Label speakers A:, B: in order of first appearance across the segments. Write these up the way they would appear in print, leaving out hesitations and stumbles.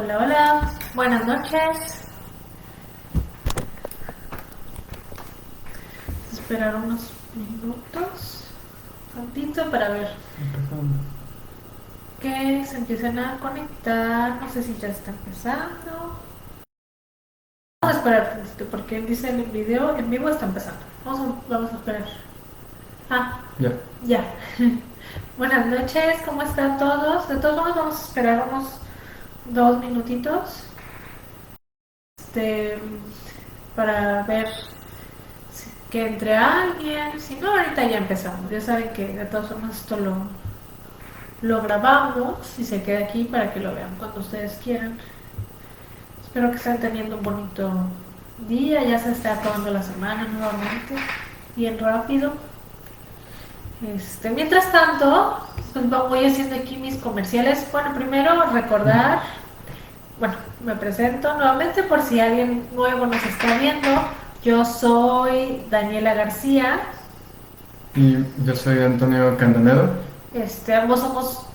A: Hola, hola, buenas noches. Esperar unos minutos, tantito para ver
B: Empezando.
A: que se empiecen a conectar. No sé si ya está empezando. Vamos a esperar tantito porque dice en el video en vivo está empezando. Vamos a esperar. Ah,
B: Ya.
A: ya. Buenas noches, ¿cómo están todos? De todos modos vamos a esperar unos 2 minutitos este, para ver que entre alguien. Si no, ahorita ya empezamos. Ya saben que de todas formas esto lo grabamos y se queda aquí para que lo vean cuando ustedes quieran. Espero que estén teniendo un bonito día. Ya se está acabando la semana nuevamente, bien rápido. Mientras tanto, pues voy haciendo aquí mis comerciales. Bueno, primero recordar, bueno, me presento nuevamente por si alguien nuevo nos está viendo. Yo soy Daniela García.
B: Y yo soy Antonio Candanedo.
A: Ambos somos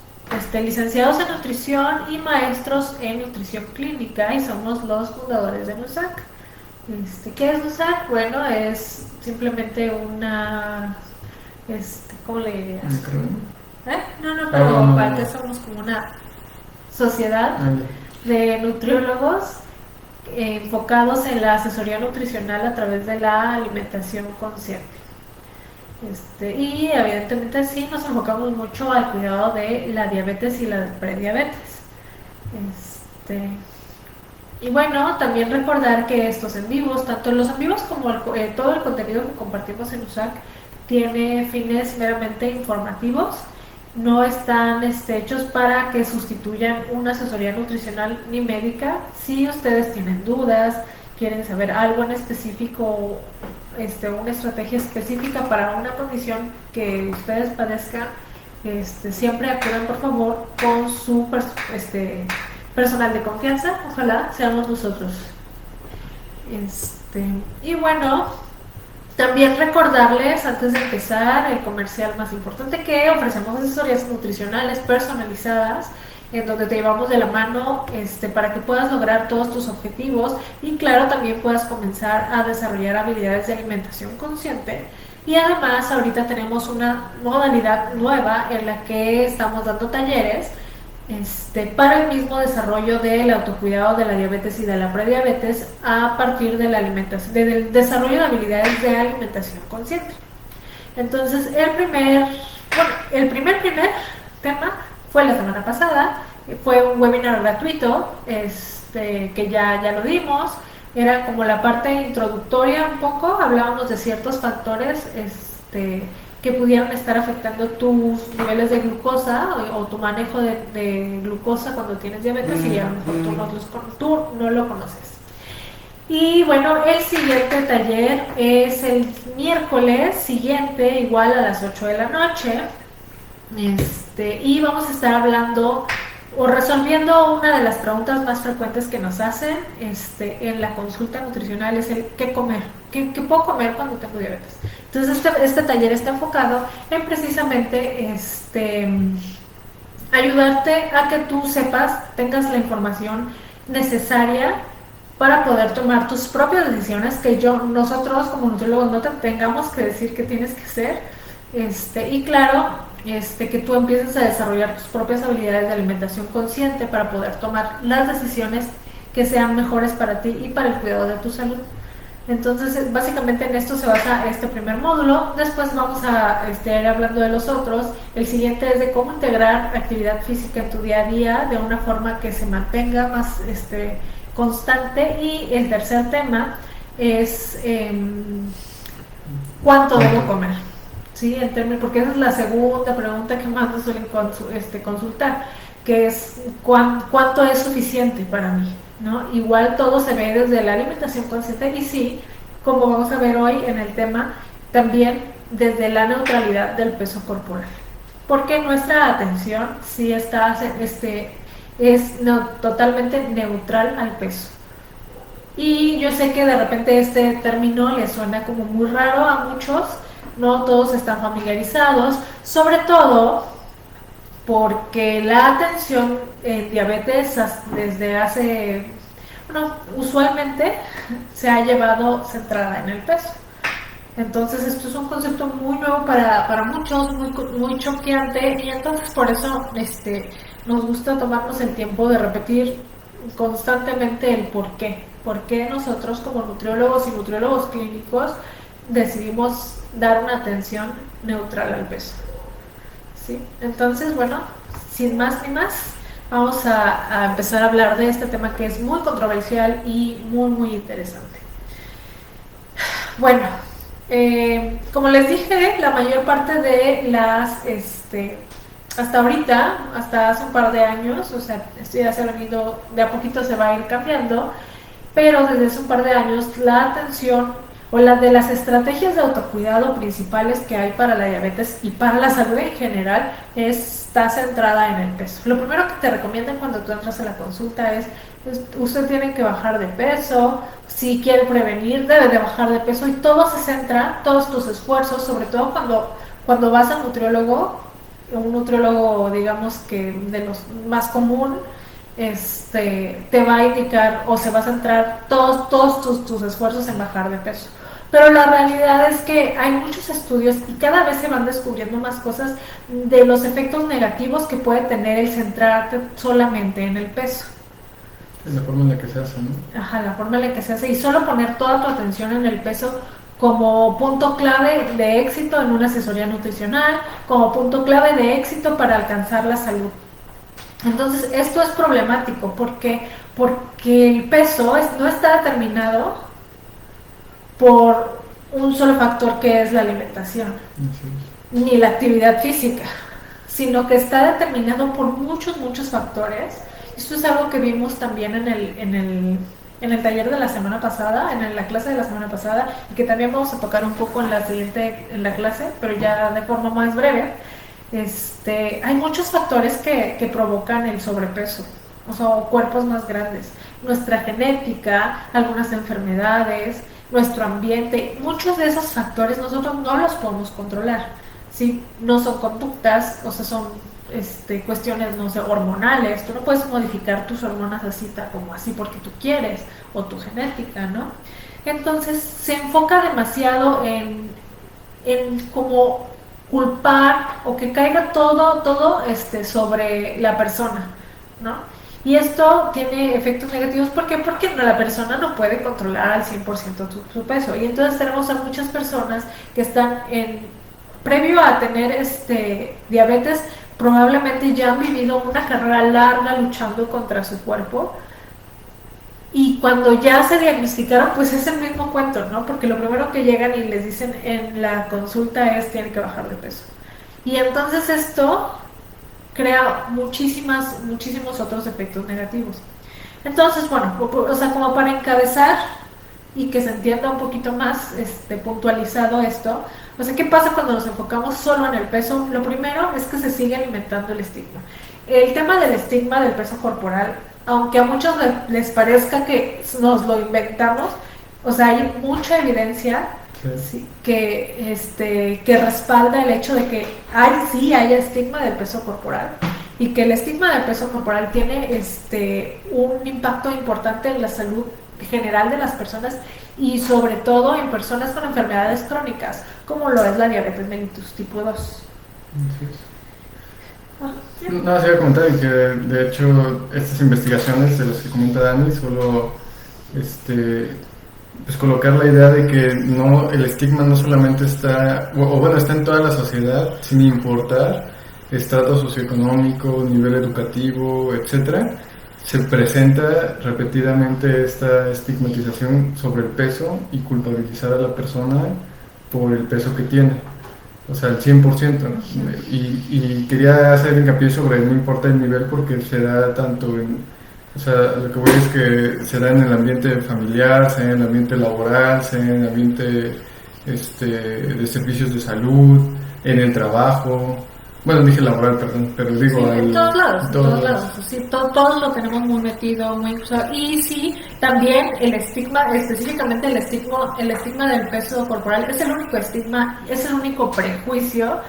A: licenciados en nutrición y maestros en nutrición clínica y somos los fundadores de NUSAC. ¿Qué es NUSAC? Bueno, es simplemente una, ¿cómo le dirías?
B: Micrófono.
A: No, no,
B: Ah,
A: pero
B: no, no,
A: aparte
B: no.
A: somos como una sociedad
B: Ah, ya.
A: de nutriólogos enfocados en la asesoría nutricional a través de la alimentación consciente. Y evidentemente sí nos enfocamos mucho al cuidado de la diabetes y la prediabetes. Este, y bueno, también recordar que estos en vivos, tanto los en vivos como todo el contenido que compartimos en USAC, tiene fines meramente informativos. No están hechos para que sustituyan una asesoría nutricional ni médica. Si ustedes tienen dudas, quieren saber algo en específico, una estrategia específica para una condición que ustedes padezcan, siempre acudan por favor con su personal de confianza. Ojalá seamos nosotros. Este, y bueno, también recordarles antes de empezar el comercial más importante, que ofrecemos asesorías nutricionales personalizadas en donde te llevamos de la mano para que puedas lograr todos tus objetivos y claro también puedas comenzar a desarrollar habilidades de alimentación consciente. Y además ahorita tenemos una modalidad nueva en la que estamos dando talleres para el mismo desarrollo del autocuidado de la diabetes y de la prediabetes a partir de la alimentación, del desarrollo de habilidades de alimentación consciente. Entonces, el primer tema fue la semana pasada, fue un webinar gratuito, que ya lo dimos. Era como la parte introductoria un poco, hablábamos de ciertos factores que pudieran estar afectando tus niveles de glucosa o tu manejo de glucosa cuando tienes diabetes y a lo mejor tú no lo conoces. Y bueno, el siguiente taller es el miércoles siguiente, igual a las 8 de la noche. Y vamos a estar hablando o resolviendo una de las preguntas más frecuentes que nos hacen en la consulta nutricional, es el qué comer, qué puedo comer cuando tengo diabetes. Entonces este taller está enfocado en precisamente ayudarte a que tú sepas, tengas la información necesaria para poder tomar tus propias decisiones, que nosotros como nutriólogos no te tengamos que decir qué tienes que hacer, y claro, que tú empieces a desarrollar tus propias habilidades de alimentación consciente para poder tomar las decisiones que sean mejores para ti y para el cuidado de tu salud. Entonces, básicamente en esto se basa este primer módulo. Después vamos a ir hablando de los otros. El siguiente es de cómo integrar actividad física en tu día a día de una forma que se mantenga más constante. Y el tercer tema es cuánto debo comer. ¿Sí? Porque esa es la segunda pregunta que más nos suelen consultar, que es cuánto es suficiente para mí. ¿No? Igual todo se ve desde la alimentación consciente y sí, como vamos a ver hoy en el tema, también desde la neutralidad del peso corporal. Porque nuestra atención sí es totalmente neutral al peso. Y yo sé que de repente este término le suena como muy raro a muchos, no todos están familiarizados, sobre todo porque la atención en diabetes desde hace, bueno, usualmente se ha llevado centrada en el peso. Entonces esto es un concepto muy nuevo para muchos, muy choqueante, y entonces por eso nos gusta tomarnos el tiempo de repetir constantemente el por qué nosotros como nutriólogos y nutriólogos clínicos decidimos dar una atención neutral al peso. ¿Sí? Entonces, bueno, sin más ni más, vamos a empezar a hablar de este tema que es muy controversial y muy interesante. Bueno, como les dije, la mayor parte de las, hasta ahorita, hasta hace un par de años, o sea, esto ya se ha venido, de a poquito se va a ir cambiando, pero desde hace un par de años la atención o la de las estrategias de autocuidado principales que hay para la diabetes y para la salud en general está centrada en el peso. Lo primero que te recomiendan cuando tú entras a la consulta es, usted tiene que bajar de peso, si quiere prevenir debe de bajar de peso, y todo se centra, todos tus esfuerzos, sobre todo cuando vas a un nutriólogo digamos que de los más común, te va a indicar o se va a centrar todos tus esfuerzos en bajar de peso. Pero la realidad es que hay muchos estudios y cada vez se van descubriendo más cosas de los efectos negativos que puede tener el centrarte solamente en el peso.
B: Es la forma en la que se hace, ¿no?
A: Ajá, la forma en la que se hace, y solo poner toda tu atención en el peso como punto clave de éxito en una asesoría nutricional, como punto clave de éxito para alcanzar la salud. Entonces, esto es problemático porque el peso no está determinado por un solo factor que es la alimentación, ni la actividad física, sino que está determinado por muchos factores. Esto es algo que vimos también en el taller de la semana pasada, en la clase de la semana pasada, y que también vamos a tocar un poco en la clase, pero ya de forma más breve. Hay muchos factores que provocan el sobrepeso, o sea, cuerpos más grandes, nuestra genética, algunas enfermedades, nuestro ambiente. Muchos de esos factores nosotros no los podemos controlar, ¿sí? No son conductas, o sea, son cuestiones, no sé, hormonales. Tú no puedes modificar tus hormonas así como así porque tú quieres, o tu genética, ¿no? Entonces se enfoca demasiado en como culpar o que caiga todo sobre la persona, ¿no? Y esto tiene efectos negativos. ¿Por qué? Porque la persona no puede controlar al 100% su peso. Y entonces tenemos a muchas personas que están previo a tener diabetes, probablemente ya han vivido una carrera larga luchando contra su cuerpo, y cuando ya se diagnosticaron, pues es el mismo cuento, ¿no? Porque lo primero que llegan y les dicen en la consulta es: tienen que bajar de peso. Y entonces esto crea muchísimos otros efectos negativos. Entonces, bueno, o sea, como para encabezar y que se entienda un poquito más puntualizado esto, o sea, ¿qué pasa cuando nos enfocamos solo en el peso? Lo primero es que se sigue alimentando el estigma. El tema del estigma del peso corporal, aunque a muchos les parezca que nos lo inventamos, o sea, hay mucha evidencia sí, que respalda el hecho de que hay estigma del peso corporal, y que el estigma del peso corporal tiene un impacto importante en la salud general de las personas, y sobre todo en personas con enfermedades crónicas, como lo es la diabetes mellitus tipo 2.
B: No, se iba a comentar que de hecho estas investigaciones de las que comenta Dani solo pues colocar la idea de que no, el estigma no solamente está, o bueno, está en toda la sociedad, sin importar estrato socioeconómico, nivel educativo, etcétera. Se presenta repetidamente esta estigmatización sobre el peso y culpabilizar a la persona por el peso que tiene, o sea, el 100%. Y quería hacer hincapié sobre no importa el nivel, porque se da tanto o sea, lo que voy es que se da en el ambiente familiar, se da en el ambiente laboral, se da en el ambiente de servicios de salud, en el trabajo. Bueno, dije laboral, perdón, pero digo...
A: Sí, en todos lados. Sí, todos lo tenemos muy metido, muy usado. Y sí, también el estigma, específicamente el estigma del peso corporal, es el único estigma, es el único prejuicio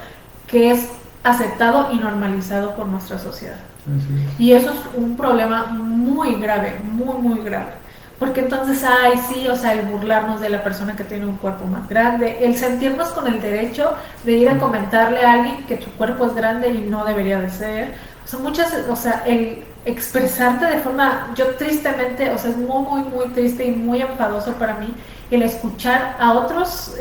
A: que es aceptado y normalizado por nuestra sociedad.
B: Así
A: Y eso es un problema muy grave, muy grave. Porque entonces, ay, sí, o sea, el burlarnos de la persona que tiene un cuerpo más grande, el sentirnos con el derecho de ir a comentarle a alguien que tu cuerpo es grande y no debería de ser. O sea, o sea, el expresarte de forma, yo tristemente, o sea, es muy triste y muy enfadoso para mí el escuchar a otros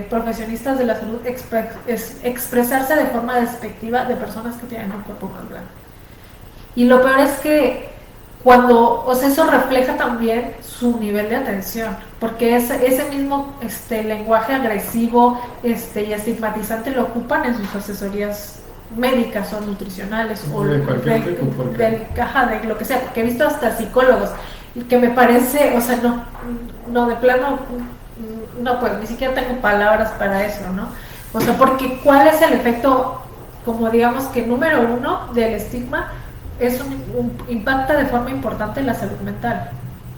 A: profesionistas de la salud expresarse de forma despectiva de personas que tienen un cuerpo más grande. Y lo peor es que cuando, o sea, eso refleja también su nivel de atención, porque ese mismo lenguaje agresivo y estigmatizante lo ocupan en sus asesorías médicas o nutricionales o
B: de cualquier tipo,
A: de lo que sea, porque he visto hasta psicólogos que me parece, o sea, no de plano, no, pues ni siquiera tengo palabras para eso, ¿no? O sea, porque ¿cuál es el efecto, como digamos que número uno del estigma? Impacta de forma importante en la salud mental,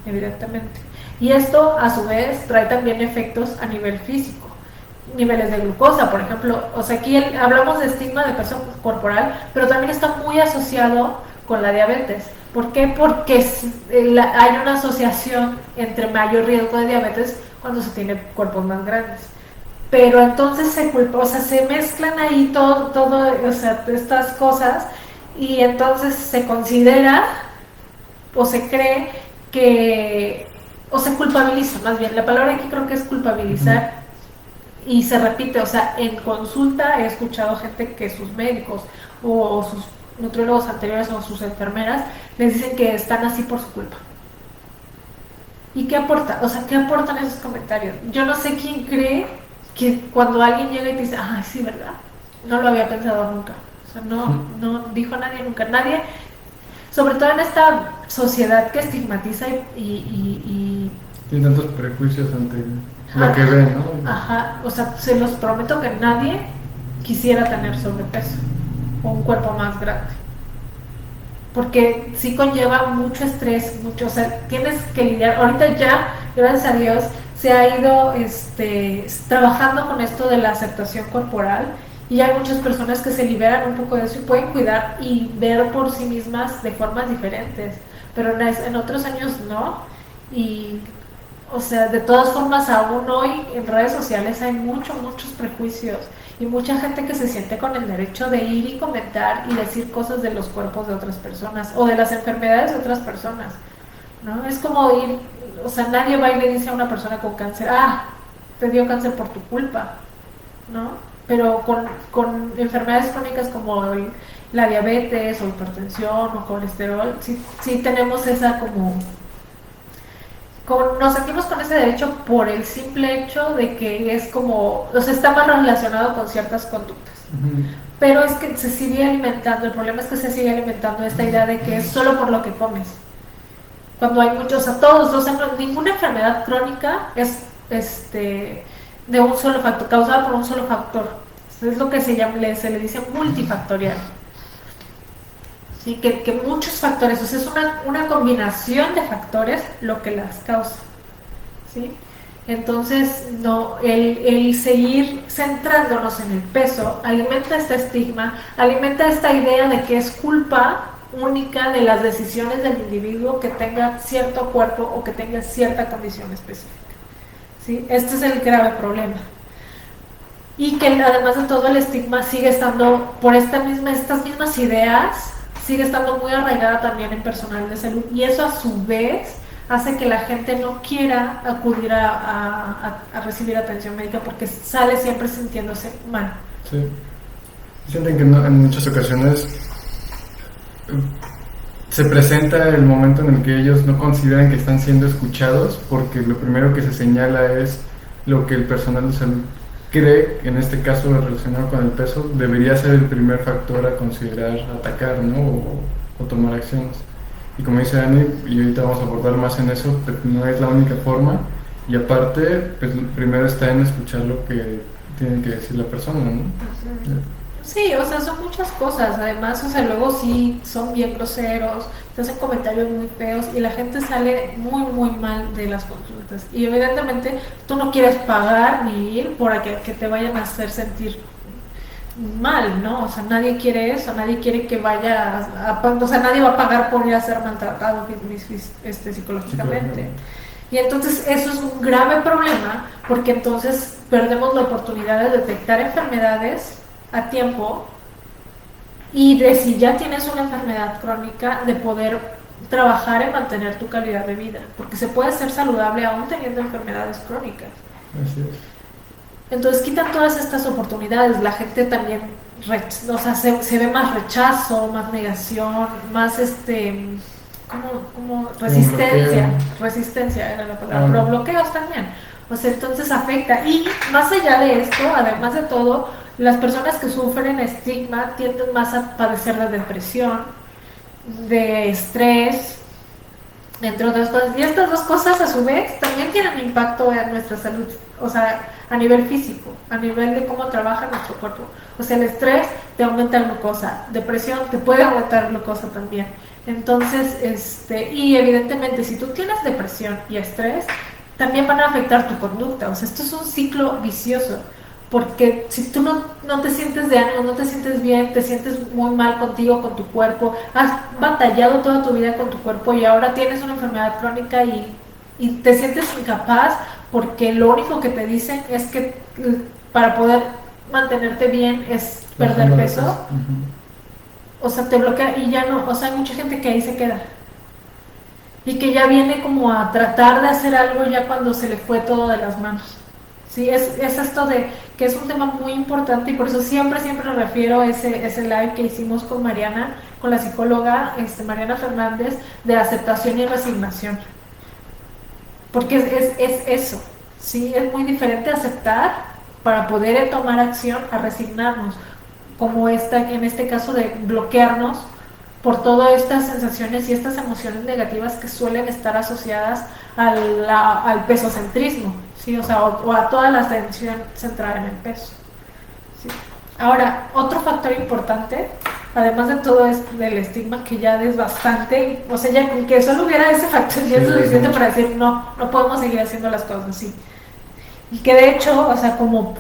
A: evidentemente. Y esto, a su vez, trae también efectos a nivel físico. Niveles de glucosa, por ejemplo. O sea, aquí hablamos de estigma de peso corporal, pero también está muy asociado con la diabetes. ¿Por qué? Porque hay una asociación entre mayor riesgo de diabetes cuando se tiene cuerpos más grandes. Pero entonces se mezclan ahí todo, o sea, estas cosas, y entonces se considera o se cree que, o se culpabiliza, más bien, la palabra aquí creo que es culpabilizar, y se repite, o sea, en consulta he escuchado gente que sus médicos o sus nutriólogos anteriores o sus enfermeras les dicen que están así por su culpa. ¿Y qué aporta? O sea, ¿qué aportan esos comentarios? Yo no sé quién cree que cuando alguien llega y te dice, ay, sí, ¿verdad? No lo había pensado nunca. O sea, no dijo nadie nunca. Nadie, sobre todo en esta sociedad que estigmatiza y
B: tiene tantos prejuicios ante lo que ven, ¿no?
A: Ajá, o sea, se los prometo que nadie quisiera tener sobrepeso o un cuerpo más grande. Porque sí conlleva mucho estrés, o sea, tienes que lidiar. Ahorita ya, gracias a Dios, se ha ido trabajando con esto de la aceptación corporal, y hay muchas personas que se liberan un poco de eso y pueden cuidar y ver por sí mismas de formas diferentes, pero en otros años no. Y, o sea, de todas formas, aún hoy en redes sociales hay muchos prejuicios y mucha gente que se siente con el derecho de ir y comentar y decir cosas de los cuerpos de otras personas o de las enfermedades de otras personas, ¿no? Es como ir, o sea, nadie va y le dice a una persona con cáncer, ah, te dio cáncer por tu culpa, ¿no? Pero con enfermedades crónicas como la diabetes o hipertensión o colesterol, sí tenemos esa como... nos sentimos con ese derecho por el simple hecho de que es como, o sea, está más relacionado con ciertas conductas. Pero es que se sigue alimentando, el problema es que se sigue alimentando esta idea de que es solo por lo que comes. Cuando hay muchos, o sea, ninguna enfermedad crónica es de un solo factor, causada por un solo factor. Es lo que se le dice multifactorial. ¿Sí? Que muchos factores, o sea, es una combinación de factores lo que las causa, ¿sí? Entonces, no, el seguir centrándonos en el peso alimenta este estigma, alimenta esta idea de que es culpa única de las decisiones del individuo que tenga cierto cuerpo o que tenga cierta condición específica, ¿sí? Este es el grave problema. Y que además de todo, el estigma sigue estando, por estas mismas ideas, sigue estando muy arraigada también en personal de salud, y eso a su vez hace que la gente no quiera acudir a recibir atención médica porque sale siempre sintiéndose mal.
B: Sí. Sienten que en muchas ocasiones se presenta el momento en el que ellos no consideran que están siendo escuchados, porque lo primero que se señala es lo que el personal de salud cree, en este caso relacionado con el peso, debería ser el primer factor a considerar atacar, ¿no? O tomar acciones. Y como dice Dani, y ahorita vamos a abordar más en eso, pues no es la única forma, y aparte, pues primero está en escuchar lo que tiene que decir la persona, ¿no?
A: Sí, o sea, son muchas cosas. Además, o sea, luego sí son bien groseros, te hacen comentarios muy feos y la gente sale muy mal de las consultas. Y evidentemente tú no quieres pagar ni ir por que te vayan a hacer sentir mal, ¿no? O sea, nadie quiere eso, nadie quiere que vaya o sea, nadie va a pagar por ir a ser maltratado psicológicamente. Y entonces eso es un grave problema porque entonces perdemos la oportunidad de detectar enfermedades a tiempo y de si ya tienes una enfermedad crónica de poder trabajar en mantener tu calidad de vida, porque se puede ser saludable aún teniendo enfermedades crónicas.
B: Así es.
A: Entonces quitan todas estas oportunidades, la gente también, o sea, se ve más rechazo, más negación, más como resistencia, resistencia era la palabra, pero bloqueos también. O sea, entonces afecta. Y más allá de esto, además de todo, las personas que sufren estigma tienden más a padecer de depresión, de estrés, entre otras cosas. Y estas dos cosas a su vez también tienen impacto en nuestra salud, o sea, a nivel físico, a nivel de cómo trabaja nuestro cuerpo. O sea, el estrés te aumenta la glucosa, depresión te puede aumentar glucosa también. Entonces, y evidentemente si tú tienes depresión y estrés, también van a afectar tu conducta. O sea, esto es un ciclo vicioso. Porque si tú no te sientes de ánimo, no te sientes bien, te sientes muy mal contigo, con tu cuerpo, has batallado toda tu vida con tu cuerpo y ahora tienes una enfermedad crónica y te sientes incapaz porque lo único que te dicen es que para poder mantenerte bien es perder peso. O sea, te bloquea y ya no, o sea, hay mucha gente que ahí se queda. Y que ya viene como a tratar de hacer algo ya cuando se le fue todo de las manos. Sí, es esto de que es un tema muy importante y por eso siempre refiero a ese live que hicimos con Mariana, con la psicóloga Mariana Fernández, de aceptación y resignación. Porque es eso, ¿sí? Es muy diferente aceptar para poder tomar acción a resignarnos, como en este caso de bloquearnos por todas estas sensaciones y estas emociones negativas que suelen estar asociadas al pesocentrismo, ¿sí? O sea, o a toda la atención centrada en el peso, ¿sí? Ahora, otro factor importante, además de todo del estigma, que ya es bastante, o sea, ya que solo hubiera ese factor ya es suficiente para decir no podemos seguir haciendo las cosas así. Y que de hecho, o sea, como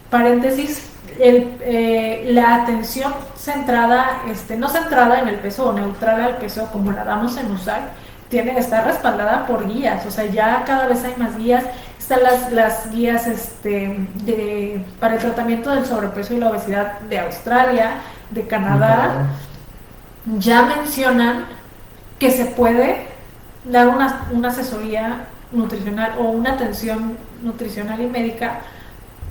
A: paréntesis, la atención centrada, no centrada en el peso o neutral al peso como la damos en USAC, tiene que estar respaldada por guías. O sea, ya cada vez hay más guías. Están las guías para el tratamiento del sobrepeso y la obesidad de Australia, de Canadá. Ya mencionan que se puede dar una asesoría nutricional o una atención nutricional y médica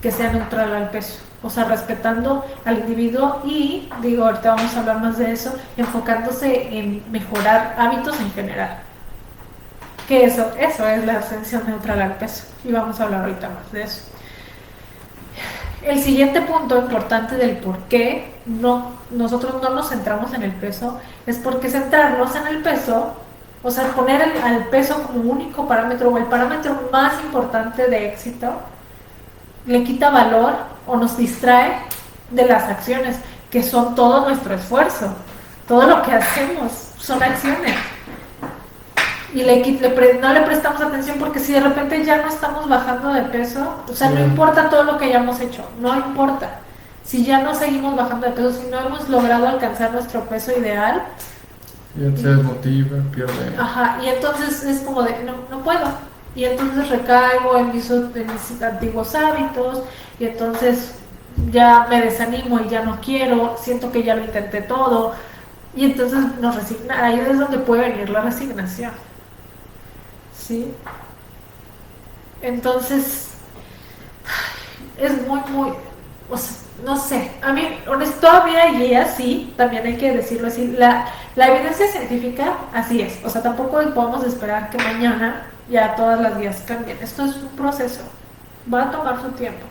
A: que sea neutral al peso, o sea, respetando al individuo y, ahorita vamos a hablar más de eso, enfocándose en mejorar hábitos en general, que eso es la atención neutral al peso, y vamos a hablar ahorita más de eso. El siguiente punto importante del por qué nosotros no nos centramos en el peso es porque centrarnos en el peso, o sea, poner al peso como único parámetro o el parámetro más importante de éxito, le quita valor o nos distrae de las acciones, que son todo nuestro esfuerzo. Todo lo que hacemos son acciones. Y no le prestamos atención porque si de repente ya no estamos bajando de peso, o sea, no importa todo lo que hayamos hecho, no importa. Si ya no seguimos bajando de peso, si no hemos logrado alcanzar nuestro peso ideal,
B: ya se desmotiva, pierde.
A: Ajá, y entonces es como de, no puedo. Y entonces recaigo en mis antiguos hábitos y entonces ya me desanimo y ya no quiero, siento que ya lo intenté todo y entonces ahí es donde puede venir la resignación, ¿sí? Entonces es muy, o sea, no sé, a mí todavía hay guías, sí, también hay que decirlo así, la evidencia científica así es, o sea, tampoco podemos esperar que mañana ya todas las guías cambien. Esto es un proceso, va a tomar su tiempo,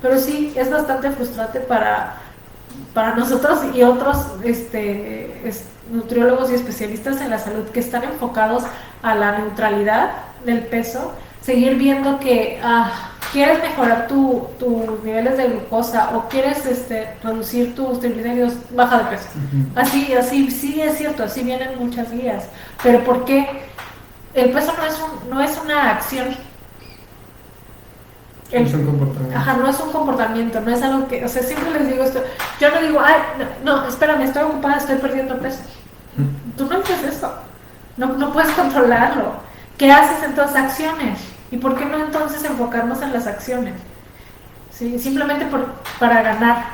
A: pero sí es bastante frustrante para nosotros y otros nutriólogos y especialistas en la salud que están enfocados a la neutralidad del peso, seguir viendo que quieres mejorar tus niveles de glucosa o quieres reducir tus triglicéridos, baja de peso. Así sí es cierto, así vienen muchas guías, pero ¿por qué? El peso no es una acción.
B: Es un comportamiento.
A: Ajá, no es un comportamiento, no es algo que, o sea, siempre les digo esto, yo no digo, ay, no, espérame, estoy ocupada, estoy perdiendo peso. Tú no haces eso, no puedes controlarlo. ¿Qué haces entonces? Acciones. ¿Y por qué no entonces enfocarnos en las acciones? ¿Sí? Simplemente para ganar,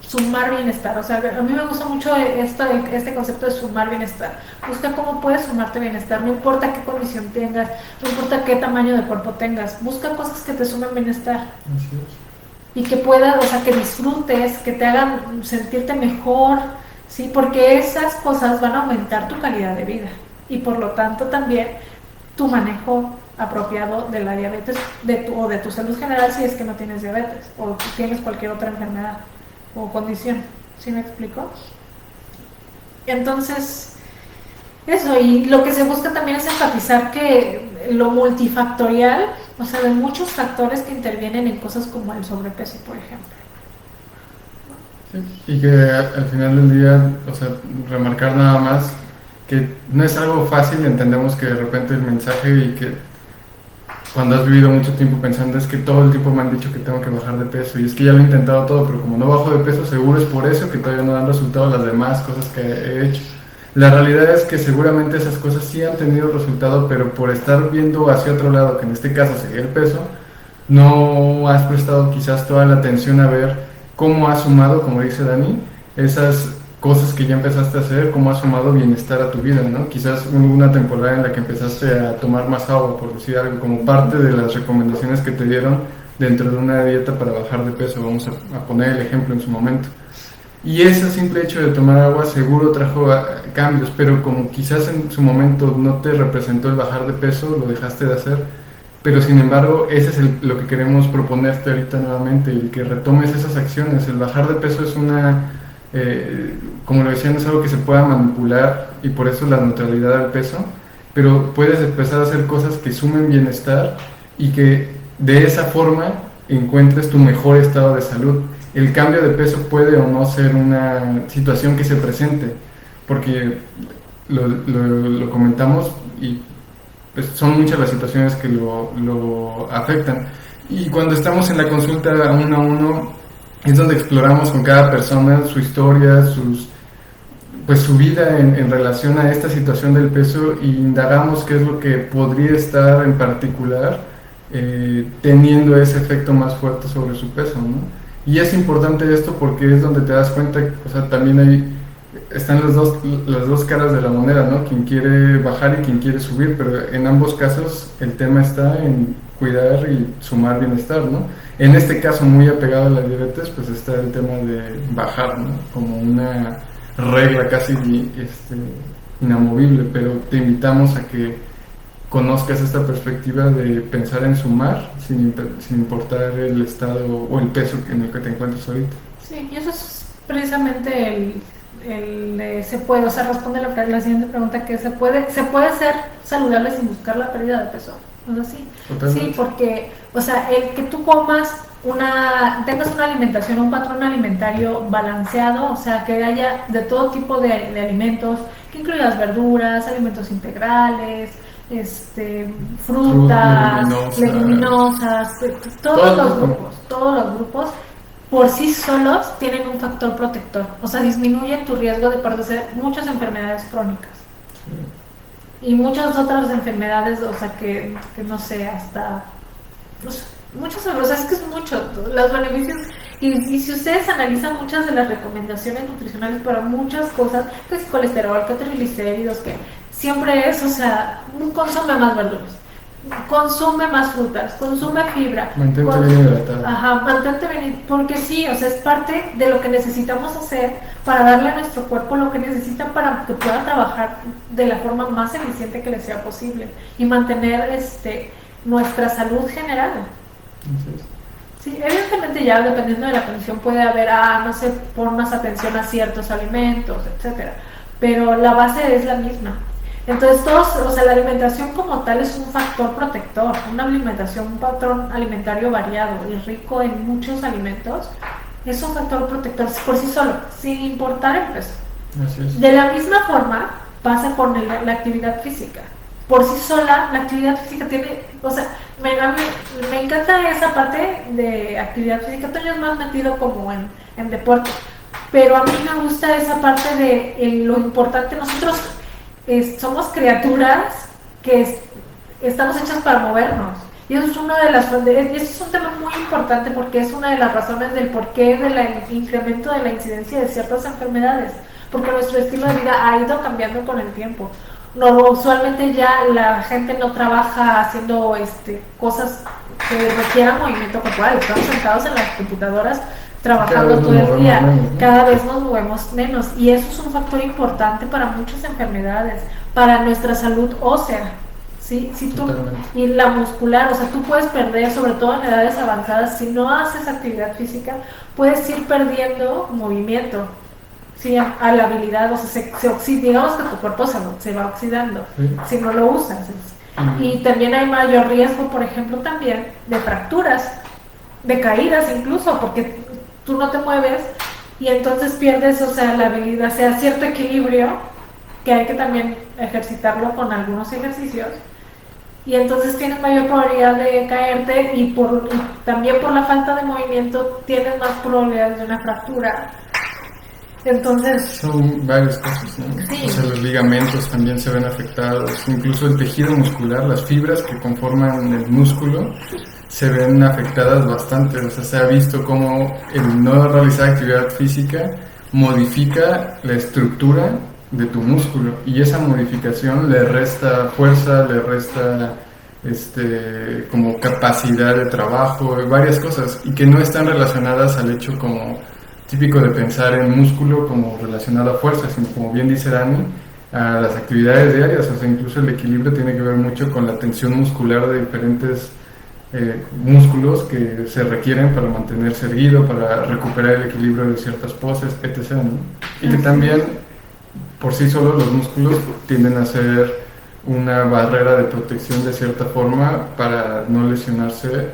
A: sumar bienestar. O sea, a mí me gusta mucho este concepto de sumar bienestar. Busca cómo puedes sumarte bienestar, no importa qué condición tengas, no importa qué tamaño de cuerpo tengas, busca cosas que te sumen bienestar.
B: Así es.
A: Y que puedas, o sea, que disfrutes, que te hagan sentirte mejor, ¿sí? Porque esas cosas van a aumentar tu calidad de vida y por lo tanto también tu manejo apropiado de la diabetes o de tu salud general si es que no tienes diabetes o tienes cualquier otra enfermedad o condición. ¿Sí me explico? Entonces, eso, y lo que se busca también es enfatizar que lo multifactorial, o sea, de muchos factores que intervienen en cosas como el sobrepeso, por ejemplo.
B: Sí, y que al final del día, o sea, remarcar nada más que no es algo fácil, entendemos que de repente el mensaje y que cuando has vivido mucho tiempo pensando es que todo el tiempo me han dicho que tengo que bajar de peso y es que ya lo he intentado todo, pero como no bajo de peso seguro es por eso que todavía no dan resultado las demás cosas que he hecho. La realidad es que seguramente esas cosas sí han tenido resultado, pero por estar viendo hacia otro lado, que en este caso sería el peso, no has prestado quizás toda la atención a ver cómo has sumado, como dice Dani, esas cosas que ya empezaste a hacer, cómo has sumado bienestar a tu vida, ¿no? Quizás hubo una temporada en la que empezaste a tomar más agua, por decir algo, como parte de las recomendaciones que te dieron dentro de una dieta para bajar de peso, vamos a poner el ejemplo en su momento. Y ese simple hecho de tomar agua seguro trajo cambios, pero como quizás en su momento no te representó el bajar de peso, lo dejaste de hacer, pero sin embargo ese es lo que queremos proponerte ahorita nuevamente, el que retomes esas acciones. El bajar de peso es como lo decían, es algo que se pueda manipular y por eso la neutralidad del peso, pero puedes empezar a hacer cosas que sumen bienestar y que de esa forma encuentres tu mejor estado de salud. El cambio de peso puede o no ser una situación que se presente, porque lo comentamos y pues son muchas las situaciones que lo afectan. Y cuando estamos en la consulta uno a uno, es donde exploramos con cada persona su historia, su vida en relación a esta situación del peso e indagamos qué es lo que podría estar en particular teniendo ese efecto más fuerte sobre su peso, ¿no? Y es importante esto porque es donde te das cuenta, o sea, también están las dos caras de la moneda, ¿no? Quien quiere bajar y quien quiere subir, pero en ambos casos el tema está en cuidar y sumar bienestar, ¿no? En este caso muy apegado a la diabetes, pues está el tema de bajar, ¿no? Como una regla casi inamovible, pero te invitamos a que conozcas esta perspectiva de pensar en sumar sin importar el estado o el peso en el que te encuentres ahorita.
A: Sí, y eso es precisamente se puede, o sea, responde la siguiente pregunta, que se puede ser saludable sin buscar la pérdida de peso, ¿no es así? Sí, porque, o sea, el que tú tengas una alimentación, un patrón alimentario balanceado, o sea, que haya de todo tipo de alimentos, que incluyan verduras, alimentos integrales, frutas, leguminosas, todos los grupos por sí solos tienen un factor protector, o sea, disminuyen tu riesgo de padecer muchas enfermedades crónicas y muchas otras enfermedades, o sea, que no sé, hasta muchos, o sea, es que es mucho los beneficios. Y si ustedes analizan muchas de las recomendaciones nutricionales para muchas cosas, que es colesterol, que triglicéridos, que siempre es, o sea, consume más verduras, consume más frutas, consume fibra.
B: Mantente bien hidratado.
A: Ajá, mantente bien, porque sí, o sea, es parte de lo que necesitamos hacer para darle a nuestro cuerpo lo que necesita para que pueda trabajar de la forma más eficiente que le sea posible y mantener nuestra salud general. Sí, evidentemente ya dependiendo de la condición puede haber, no sé, pon más atención a ciertos alimentos, etcétera, pero la base es la misma. Entonces o sea, la alimentación como tal es un factor protector, una alimentación, un patrón alimentario variado y rico en muchos alimentos, es un factor protector por sí solo, sin importar el peso.
B: Así es.
A: De la misma forma pasa con la actividad física. Por sí sola, la actividad física tiene, o sea, a mí me encanta esa parte de actividad física. Toño es más metido como en deporte, pero a mí me gusta esa parte de lo importante. Nosotros somos criaturas que estamos hechas para movernos. Y eso es ese es un tema muy importante porque es una de las razones del porqué del incremento de la incidencia de ciertas enfermedades, porque nuestro estilo de vida ha ido cambiando con el tiempo. No, usualmente ya la gente no trabaja haciendo cosas que requieran movimiento corporal, estamos sentados en las computadoras trabajando todo el día, cada vez nos movemos menos, y eso es un factor importante para muchas enfermedades, para nuestra salud ósea. Sí, si tú, y la muscular, o sea, tú puedes perder, sobre todo en edades avanzadas, si no haces actividad física, puedes ir perdiendo movimiento, sí, a la habilidad, o sea, se oxida, digamos que tu cuerpo se va oxidando, si no lo usas. Y también hay mayor riesgo, por ejemplo, también de fracturas, de caídas incluso, porque tú no te mueves y entonces pierdes, o sea, la habilidad, o sea, cierto equilibrio, que hay que también ejercitarlo con algunos ejercicios. Y entonces tienes mayor probabilidad de caerte y también por la falta de movimiento tienes más probabilidades de una fractura. Entonces
B: son varias cosas, ¿no? Sí. O sea, los ligamentos también se ven afectados, incluso el tejido muscular, las fibras que conforman el músculo se ven afectadas bastante. O sea, se ha visto cómo el no realizar actividad física modifica la estructura de tu músculo, y esa modificación le resta fuerza, le resta como capacidad de trabajo, varias cosas, y que no están relacionadas al hecho como típico de pensar en músculo como relacionado a fuerza, sino, como bien dice Dani, a las actividades diarias. O sea, incluso el equilibrio tiene que ver mucho con la tensión muscular de diferentes músculos que se requieren para mantenerse erguido, para recuperar el equilibrio de ciertas poses, etc., ¿no? Y que también por sí solos los músculos tienden a ser una barrera de protección de cierta forma para no lesionarse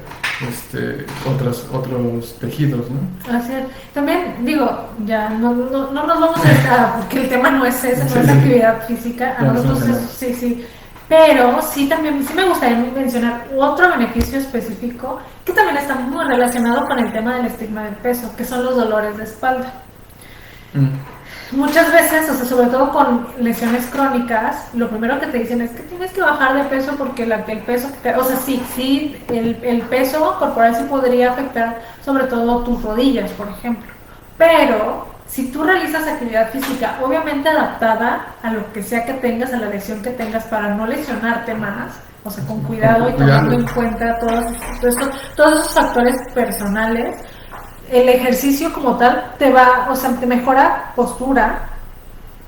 B: otros tejidos, ¿no?
A: Así es. También digo, ya no nos vamos a estar, porque el tema no es ese, no es actividad física, a nosotros sí, pero sí también sí me gustaría mencionar otro beneficio específico que también está muy relacionado con el tema del estigma del peso, que son los dolores de espalda. Muchas veces, o sea, sobre todo con lesiones crónicas, lo primero que te dicen es que tienes que bajar de peso porque el peso, o sea, sí, el peso corporal sí podría afectar sobre todo tus rodillas, por ejemplo. Pero si tú realizas actividad física, obviamente adaptada a lo que sea que tengas, a la lesión que tengas, para no lesionarte más, o sea, con cuidado y tomando en cuenta todos esos factores personales, el ejercicio como tal te mejora postura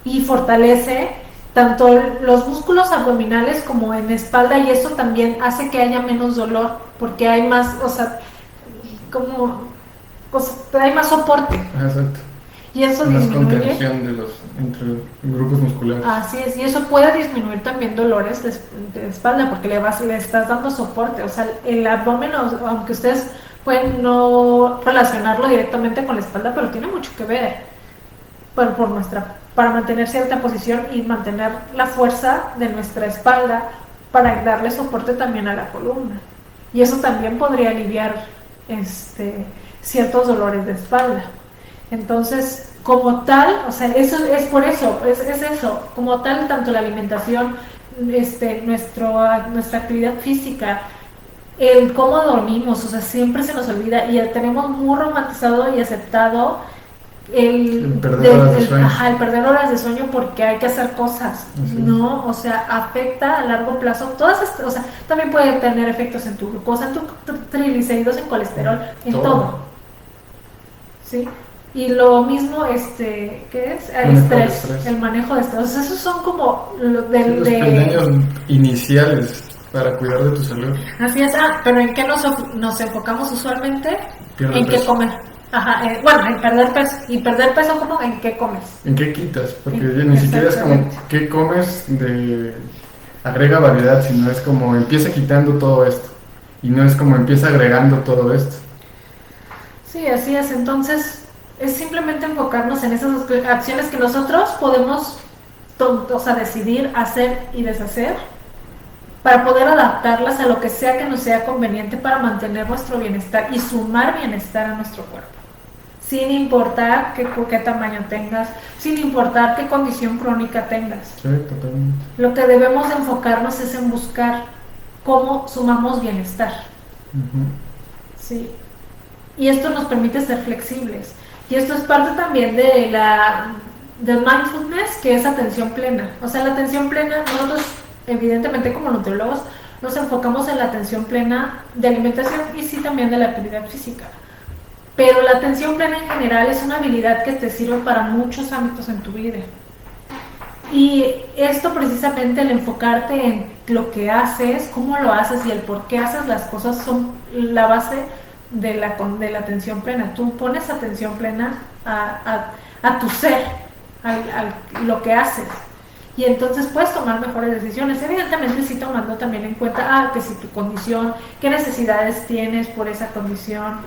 A: y fortalece tanto los músculos abdominales como en espalda, y eso también hace que haya menos dolor porque hay más, hay más soporte.
B: Exacto.
A: Y eso
B: más
A: disminuye
B: contención entre grupos musculares.
A: Así es, y eso puede disminuir también dolores de espalda porque le estás dando soporte. O sea, el abdomen, aunque ustedes pueden no relacionarlo directamente con la espalda, pero tiene mucho que ver para mantener cierta posición y mantener la fuerza de nuestra espalda para darle soporte también a la columna. Y eso también podría aliviar ciertos dolores de espalda. Entonces, como tal, o sea, eso es por eso, es eso, como tal, tanto la alimentación, nuestra actividad física, el cómo dormimos, o sea, siempre se nos olvida y tenemos muy romantizado y aceptado el perder horas de sueño porque hay que hacer cosas, ¿no? O sea, afecta a largo plazo o sea, también puede tener efectos en tu glucosa, en tu triglicéridos, en colesterol, en todo. ¿Sí? Y lo mismo, ¿qué es? Estrés, el manejo de estrés. Esos son como los
B: peldaños iniciales para cuidar de tu salud.
A: Así es, pero ¿en qué nos enfocamos usualmente? En qué comer. En perder peso. ¿Y perder peso cómo? ¿En qué comes?
B: ¿En qué quitas? Porque ni siquiera es como qué comes agrega variedad, sino es como empieza quitando todo esto. Y no es como empieza agregando todo esto.
A: Sí, así es. Entonces, es simplemente enfocarnos en esas acciones que nosotros podemos decidir hacer y deshacer para poder adaptarlas a lo que sea que nos sea conveniente para mantener nuestro bienestar y sumar bienestar a nuestro cuerpo. Sin importar qué tamaño tengas, sin importar qué condición crónica tengas.
B: Sí, totalmente.
A: Lo que debemos enfocarnos es en buscar cómo sumamos bienestar.
B: Uh-huh.
A: Sí. Y esto nos permite ser flexibles. Y esto es parte también de mindfulness, que es atención plena. O sea, la atención plena, nosotros evidentemente como nutriólogos nos enfocamos en la atención plena de alimentación y sí también de la actividad física. Pero la atención plena en general es una habilidad que te sirve para muchos ámbitos en tu vida. Y esto precisamente, el enfocarte en lo que haces, cómo lo haces y el por qué haces las cosas, son la base de la atención plena. Tú pones atención plena a tu ser, a lo que haces. Y entonces puedes tomar mejores decisiones. Evidentemente sí tomando también en cuenta que si tu condición, qué necesidades tienes por esa condición,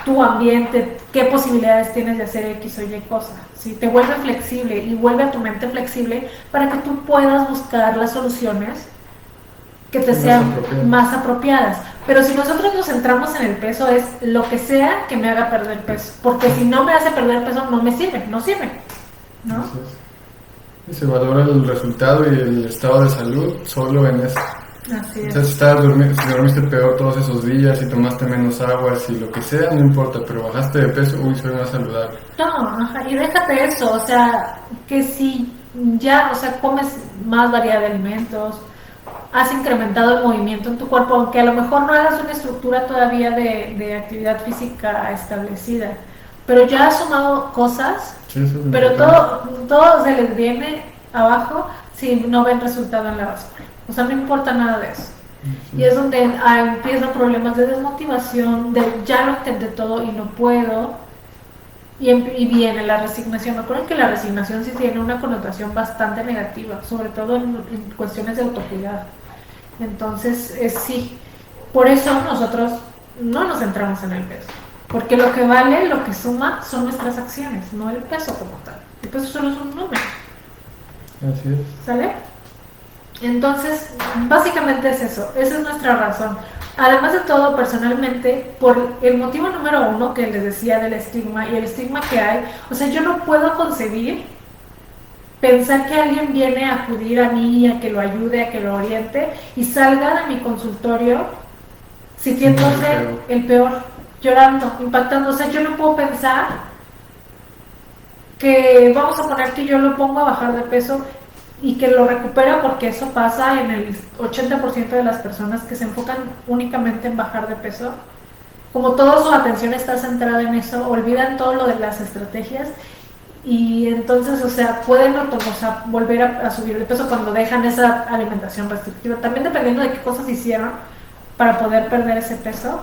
A: tu ambiente, qué posibilidades tienes de hacer X o Y cosa. ¿Sí? Te vuelve flexible y vuelve a tu mente flexible para que tú puedas buscar las soluciones que te sean más apropiadas. Pero si nosotros nos centramos en el peso, es lo que sea que me haga perder peso, porque si no me hace perder peso no me sirve, no sirve, ¿no?
B: Y se valora el resultado y el estado de salud solo en eso.
A: Así es.
B: Entonces, si dormiste peor todos esos días, si tomaste menos agua, si lo que sea, no importa, pero bajaste de peso, soy más saludable.
A: No, y déjate eso, o sea, que si ya, o sea, comes más variedad de alimentos, has incrementado el movimiento en tu cuerpo, aunque a lo mejor no hagas una estructura todavía de actividad física establecida, pero ya has sumado cosas, sí, pero todo se les viene abajo si no ven resultado en la báscula. O sea, no importa nada de eso. Sí. Y es donde empiezan problemas de desmotivación, de ya lo intenté todo y no puedo. Y viene la resignación. Me acuerdo que la resignación sí tiene una connotación bastante negativa, sobre todo en cuestiones de autocuidado. Entonces, sí, por eso nosotros no nos centramos en el peso. Porque lo que vale, lo que suma, son nuestras acciones, no el peso como tal. El peso solo es un número.
B: Así es.
A: ¿Sale? Entonces, básicamente es eso, esa es nuestra razón. Además de todo, personalmente, por el motivo número 1 que les decía del estigma y el estigma que hay, o sea, yo no puedo concebir pensar que alguien viene a acudir a mí, a que lo ayude, a que lo oriente y salga de mi consultorio sintiéndose el peor, llorando, impactando. O sea, yo no puedo pensar que, vamos a poner que yo lo pongo a bajar de peso y que lo recupera, porque eso pasa en el 80% de las personas que se enfocan únicamente en bajar de peso. Como toda su atención está centrada en eso, olvidan todo lo de las estrategias y entonces, o sea, pueden volver a subir de peso cuando dejan esa alimentación restrictiva, también dependiendo de qué cosas hicieron para poder perder ese peso.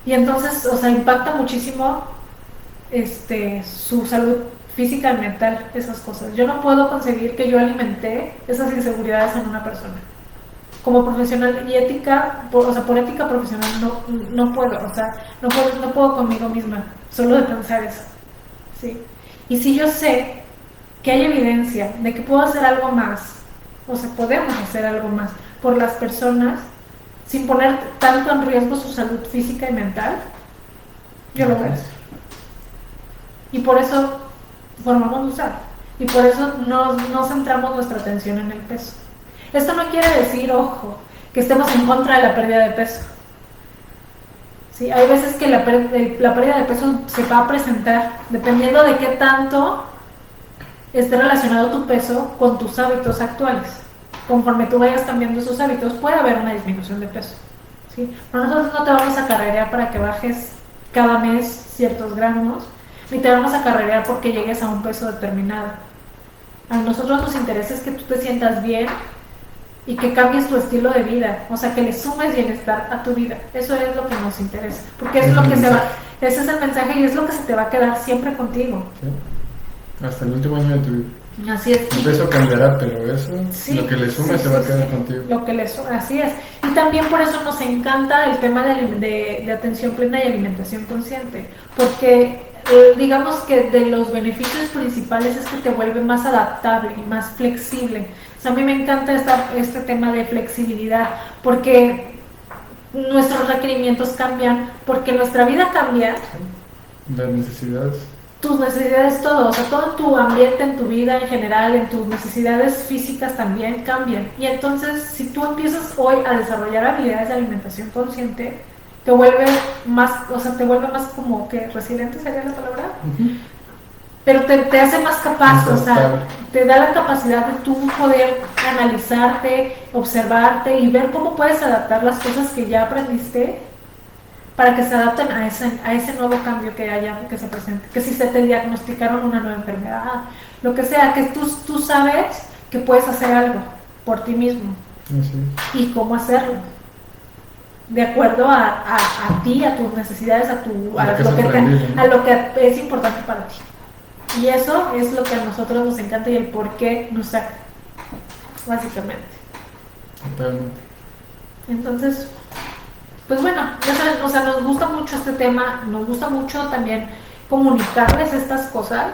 A: Y entonces, o sea, impacta muchísimo su salud física y mental, esas cosas. Yo no puedo conseguir que yo alimenté esas inseguridades en una persona. Como profesional y ética, por ética profesional no puedo, o sea, no puedo conmigo misma, solo de pensar eso. ¿Sí? Y si yo sé que hay evidencia de que puedo hacer algo más, o sea, podemos hacer algo más por las personas sin poner tanto en riesgo su salud física y mental, yo lo voy a hacer. Y por eso formamos USAR. Y por eso no centramos nuestra atención en el peso. Esto no quiere decir, ojo, que estemos en contra de la pérdida de peso. ¿Sí? Hay veces que la pérdida de peso se va a presentar dependiendo de qué tanto esté relacionado tu peso con tus hábitos actuales. Conforme tú vayas cambiando esos hábitos, puede haber una disminución de peso. ¿Sí? Pero nosotros no te vamos a carrerear para que bajes cada mes ciertos gramos, ni te vamos a carrerear porque llegues a un peso determinado. A nosotros nos interesa es que tú te sientas bien y que cambies tu estilo de vida, o sea, que le sumes bienestar a tu vida. Eso es lo que nos interesa, porque es lo que ese es el mensaje y es lo que se te va a quedar siempre contigo.
B: ¿Sí? Hasta el último año de tu vida.
A: Así es.
B: El peso cambiará, pero eso, sí, lo que le sume se va a quedar contigo.
A: Lo que le sume, así es. Y también por eso nos encanta el tema de atención plena y alimentación consciente, porque digamos que de los beneficios principales es que te vuelve más adaptable y más flexible. O sea, a mí me encanta este tema de flexibilidad, porque nuestros requerimientos cambian, porque nuestra vida cambia.
B: Las necesidades.
A: Tus necesidades, todo, o sea, todo tu ambiente en tu vida en general, en tus necesidades físicas también cambian. Y entonces, si tú empiezas hoy a desarrollar habilidades de alimentación consciente, te vuelve más, o sea, te vuelve más como que resiliente, sería la palabra, pero te hace más capaz, o sea, te da la capacidad de tú poder analizarte, observarte y ver cómo puedes adaptar las cosas que ya aprendiste para que se adapten a ese nuevo cambio que haya, que se presente. Que si se te diagnosticaron una nueva enfermedad, lo que sea, que tú sabes que puedes hacer algo por ti mismo.
B: Sí.
A: Y cómo hacerlo. De acuerdo a ti, a tus necesidades, a lo que es importante para ti. Y eso es lo que a nosotros nos encanta y el por qué nos saca, básicamente.
B: Totalmente.
A: Entonces, pues bueno, ya saben, o sea, nos gusta mucho este tema, nos gusta mucho también comunicarles estas cosas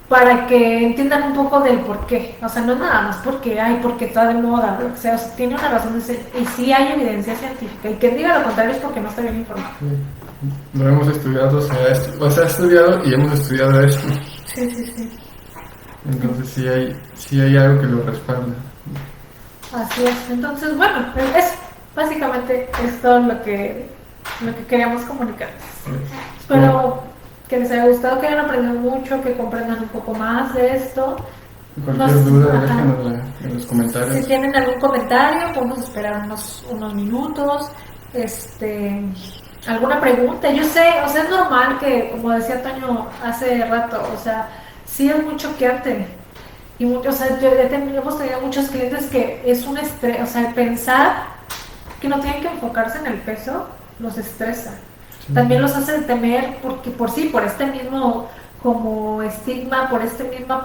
A: para que entiendan un poco del por qué. O sea, no es nada más porque está de moda, o sea, tiene una razón de ser, y sí hay evidencia científica, y que diga lo contrario es porque no está bien informado.
B: Sí. Lo hemos estudiado, o sea, estudiado y hemos estudiado esto.
A: Sí.
B: Entonces sí hay algo que lo respalda.
A: Así es. Entonces, bueno, básicamente es todo lo que queríamos comunicarles. Espero que les haya gustado, que hayan aprendido mucho, que comprendan un poco más de esto.
B: Cualquier duda, déjenosla en los comentarios.
A: Si tienen algún comentario, podemos esperar unos minutos. Alguna pregunta. Yo sé, o sea, es normal que, como decía Toño hace rato, o sea, sí es muy choqueante. Y o sea, hemos tenido muchos clientes que es un estrés, o sea, el pensar que no tienen que enfocarse en el peso los estresa. Sí. También los hace temer porque por este mismo como estigma, por este mismo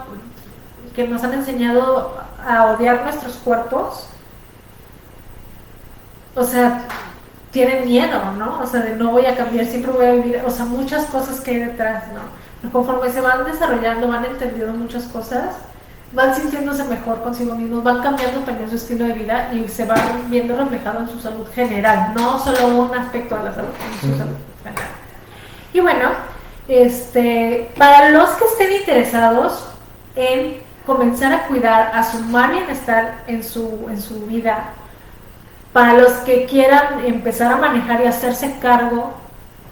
A: que nos han enseñado a odiar nuestros cuerpos. O sea, tienen miedo, ¿no? O sea, de no voy a cambiar, siempre voy a vivir, o sea, muchas cosas que hay detrás, ¿no? Conforme se van desarrollando, van entendiendo muchas cosas, van sintiéndose mejor consigo mismos, van cambiando también su estilo de vida y se van viendo reflejado en su salud general, no solo un aspecto de la salud, en su salud general. Y bueno, para los que estén interesados en comenzar a cuidar, a sumar bienestar en su vida, para los que quieran empezar a manejar y hacerse cargo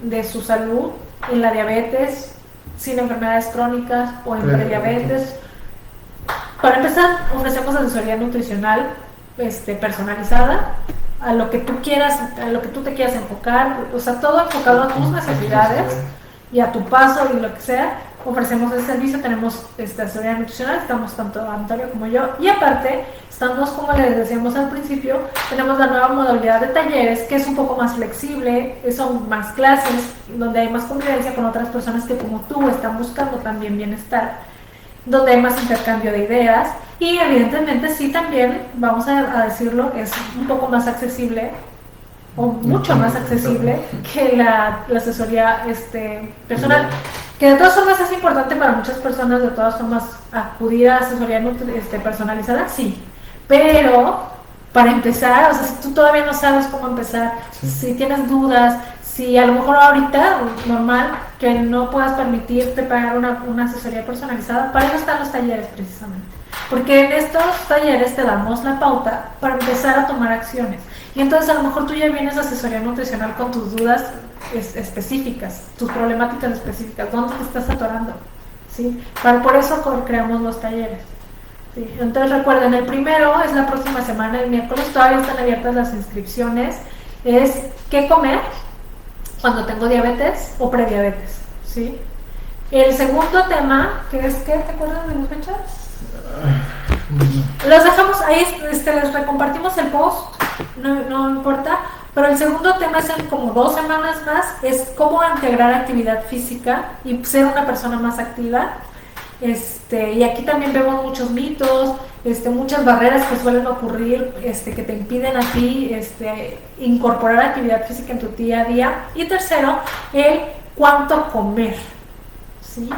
A: de su salud en la diabetes, sin enfermedades crónicas o en prediabetes. Para empezar, ofrecemos asesoría nutricional personalizada a lo que tú quieras, a lo que tú te quieras enfocar, o sea, todo enfocado a tus necesidades y a tu paso y lo que sea. Ofrecemos ese servicio, tenemos asesoría nutricional, estamos tanto Antonio como yo, y aparte estamos, como les decíamos al principio, tenemos la nueva modalidad de talleres que es un poco más flexible, son más clases donde hay más convivencia con otras personas que como tú están buscando también bienestar, donde hay más intercambio de ideas y evidentemente sí también, vamos a decirlo, es un poco más accesible o mucho más accesible que la asesoría personal, que de todas formas es importante para muchas personas, de todas formas acudir a asesoría personalizada, sí, pero para empezar, o sea, si tú todavía no sabes cómo empezar, si tienes dudas, si a lo mejor ahorita, normal, que no puedas permitirte pagar una asesoría personalizada, para eso están los talleres precisamente, porque en estos talleres te damos la pauta para empezar a tomar acciones. Y entonces a lo mejor tú ya vienes a asesoría nutricional con tus dudas específicas, tus problemáticas específicas, dónde te estás atorando, ¿sí? Por eso creamos los talleres, ¿sí? Entonces recuerden, el primero es la próxima semana, el miércoles, todavía están abiertas las inscripciones, es ¿qué comer cuando tengo diabetes o prediabetes? ¿Sí? El segundo tema, que es ¿qué? ¿Te acuerdas de las fechas? Los dejamos ahí, les recompartimos el post, no importa, pero el segundo tema es en como 2 semanas más, es cómo integrar actividad física y ser una persona más activa. Y aquí también vemos muchos mitos, muchas barreras que suelen ocurrir, que te impiden a ti incorporar actividad física en tu día a día. Y tercero, el cuánto comer, ¿sí?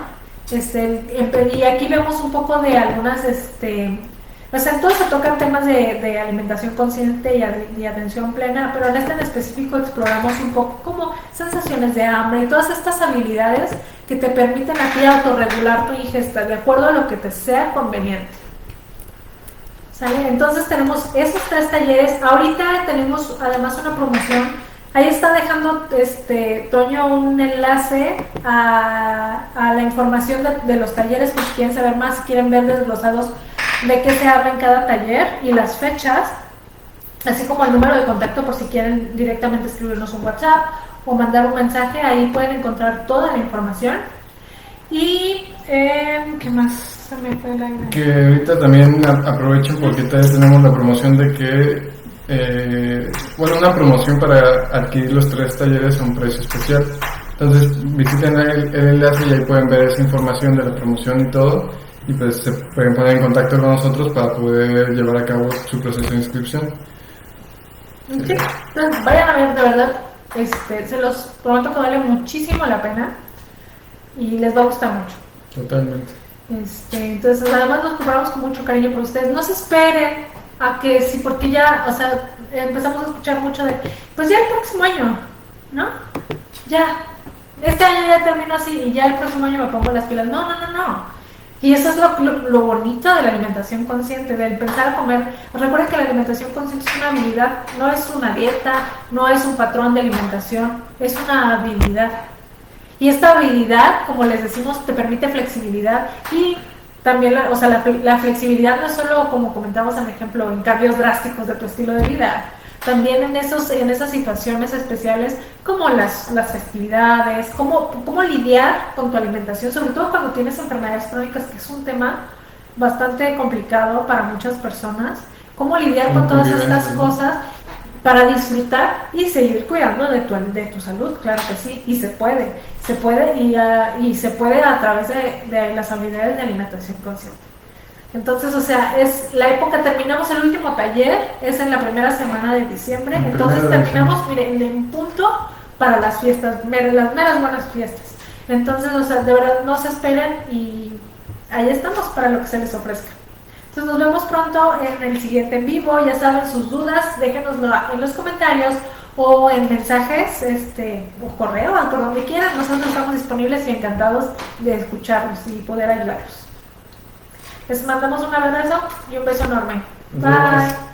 A: Y aquí vemos un poco de algunas, pues en todo se tocan temas de alimentación consciente y atención plena, pero en este en específico exploramos un poco como sensaciones de hambre y todas estas habilidades que te permiten a ti autorregular tu ingesta de acuerdo a lo que te sea conveniente. ¿Sale? Entonces tenemos esos 3 talleres. Ahorita tenemos además una promoción. Ahí está dejando Toño un enlace a la información de los talleres, pues si quieren saber más, si quieren ver desglosados de qué se habla en cada taller y las fechas, así como el número de contacto por si quieren directamente escribirnos un WhatsApp o mandar un mensaje. Ahí pueden encontrar toda la información. Y ¿qué más? Se me fue la idea.
B: Que ahorita también aprovechen porque todavía tenemos la promoción de que una promoción para adquirir los 3 talleres a un precio especial. Entonces visiten el enlace y ahí pueden ver esa información de la promoción y todo, y pues se pueden poner en contacto con nosotros para poder llevar a cabo su proceso de inscripción.
A: Sí, entonces vayan a ver, de verdad, se los prometo que vale muchísimo la pena y les va a gustar mucho.
B: Totalmente.
A: Entonces además nos preparamos con mucho cariño por ustedes. No se esperen a que sí, porque ya, o sea, empezamos a escuchar mucho de, pues ya el próximo año, ¿no? Ya, este año ya termino así y ya el próximo año me pongo las pilas. No. Y eso es lo bonito de la alimentación consciente, del pensar a comer. Recuerden que la alimentación consciente es una habilidad, no es una dieta, no es un patrón de alimentación, es una habilidad. Y esta habilidad, como les decimos, te permite flexibilidad y también, la flexibilidad no es solo, como comentamos en ejemplo, en cambios drásticos de tu estilo de vida, también en esas situaciones especiales como las festividades, cómo lidiar con tu alimentación, sobre todo cuando tienes enfermedades crónicas, que es un tema bastante complicado para muchas personas, cómo lidiar con todas estas cosas para disfrutar y seguir cuidando de tu salud. Claro que sí, y se puede y se puede a través de las habilidades de alimentación consciente. Entonces, o sea, es la época, terminamos el último taller, es en la primera semana de diciembre, entonces terminamos, miren, en punto para las fiestas, las meras buenas fiestas. Entonces, o sea, de verdad no se esperen y ahí estamos para lo que se les ofrezca. Entonces nos vemos pronto en el siguiente en vivo. Ya saben, sus dudas, déjenoslo en los comentarios o en mensajes, o correo, por donde quieran. Nosotros estamos disponibles y encantados de escucharlos y poder ayudarlos. Les mandamos un abrazo y un beso enorme. Bye.